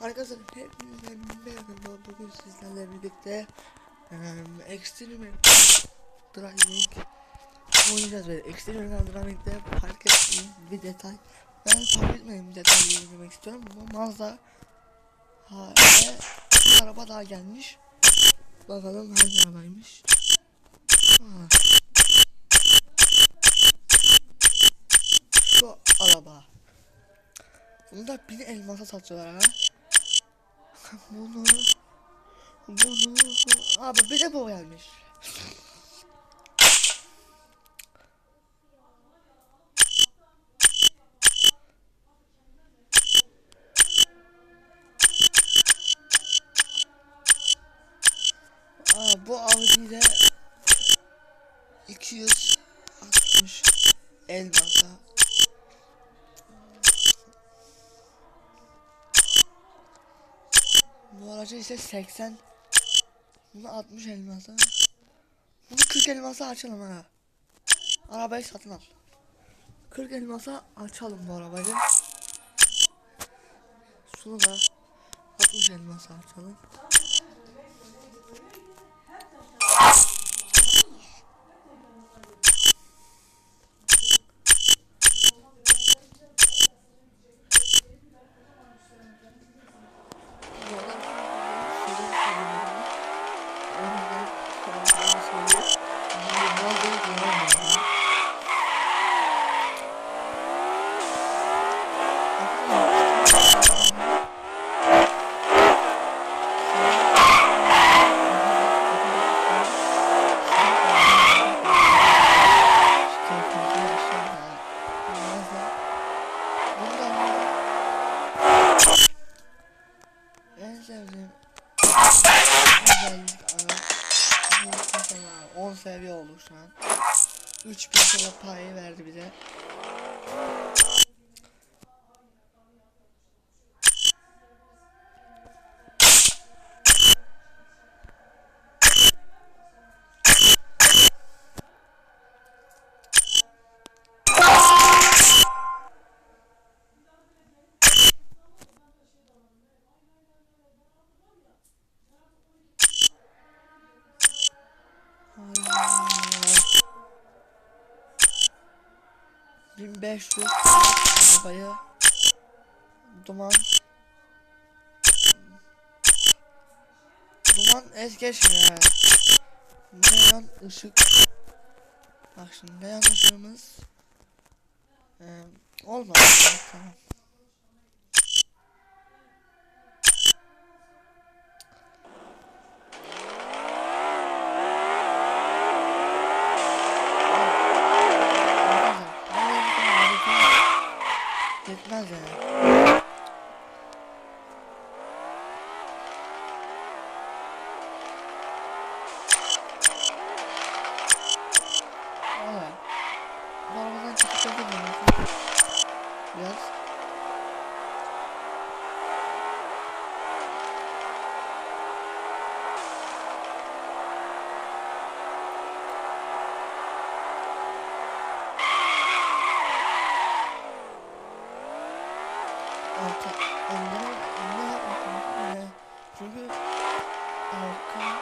Arkadaşlar hepinize merhaba. Bugün sizlerle birlikte Extreme Driving oynayacağız ve Extreme Driving'de fark ettiğim bir detay. Ben fark etmediğim detayı izlemek istiyorum. Bu Mazda bir araba daha gelmiş. Bakalım hangi arabaymış. Şu araba. Bunu da 1000 elmasa satıyorlar ha. Bunu abi bir de bu gelmiş. Bu Audi'de 260 elmasa. Bu aracı ise 80. Bunu 60 elmasa. Bunu 40 elmasa açalım ha. Arabayı satın al. 40 elmasa açalım bu arabayı. Şunu da 60 elmasa açalım. En sevdiğim özellik mesela 10 seviye oldu şu an. 3000 TL parayı verdi bize. Ay. 1500 arabayı duman es geçmiyor yani. Neon ışık. Bak şimdi neon ışığımız olmadı. Tamam. Yetmez yani. Valla. Bu arabadan çıkıp yapamıyorum. Biraz. Arka. Önde. Çünkü arka.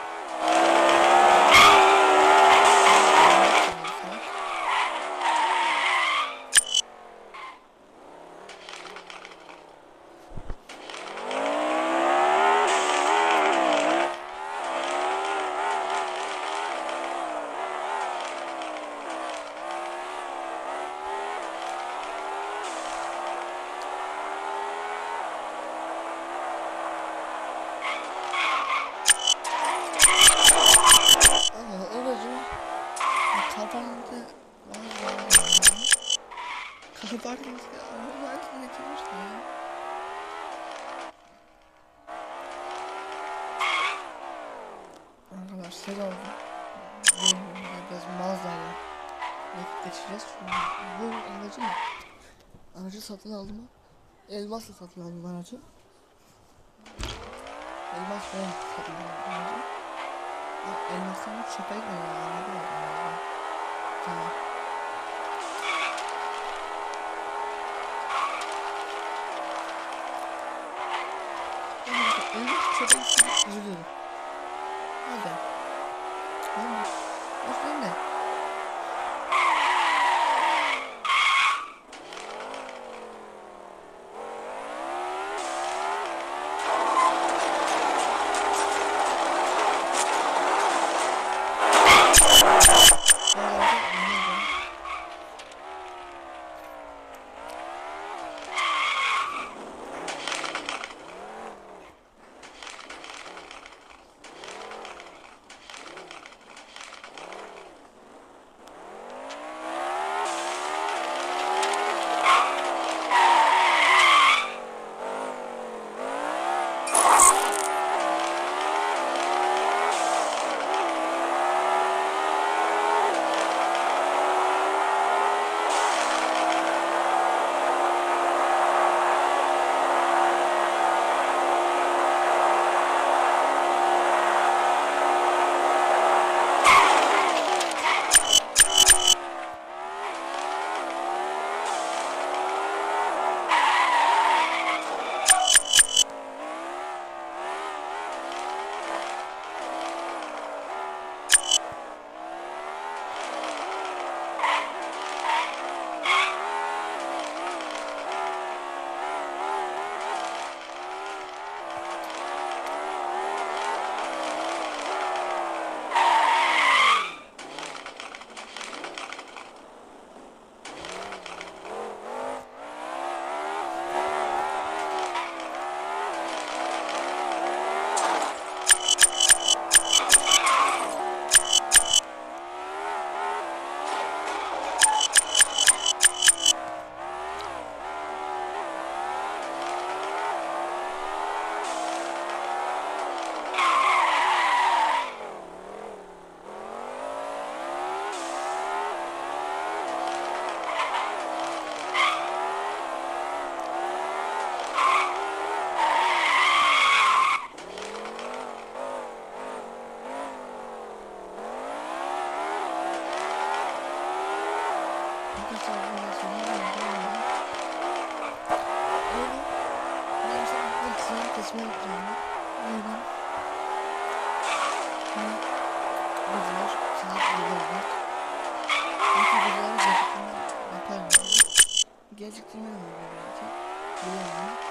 Kafamda kabartmış ya. Ben sana getirmiştim ya. Arkadaşlar oldu. Biraz Mazda'yla vakit geçeceğiz. Bu aracı mı? Aracı satın aldım mı? Elmasla satın aldım aracı. Elmasla satın aldım aracı. Elmaslarını çöpe gitmedi yani. Tamam. Elmas çöpe gitsin üzülürüm. Hadi. Oğlum boş ne? Kesme yapacağım. Aynen. Gidiyor. Saat 7'de. Belki videoları geciktirme yaparım. Geciktirme de olur belki. Bilmiyorum.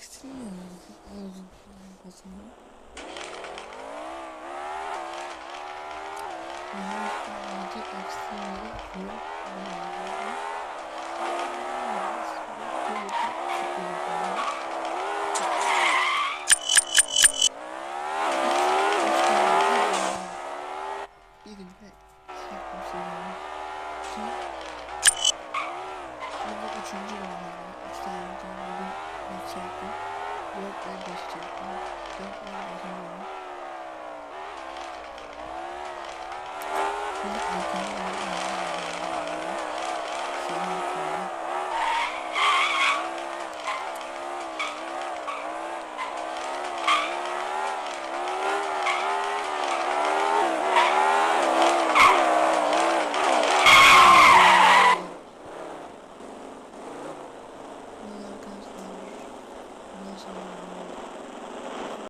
ekstrem yazdım. Ağzım basımı. Bence ekstremleri yok. Bir günde şey yapmışım. Şimdi üçüncü bölümde 3 tane bugün ne çektim? 4 ve 5 çektim. 4 ve 5 bölüm. Şimdi arkamda senin ekranı. Böyle arkadaşlar. Bundan sonra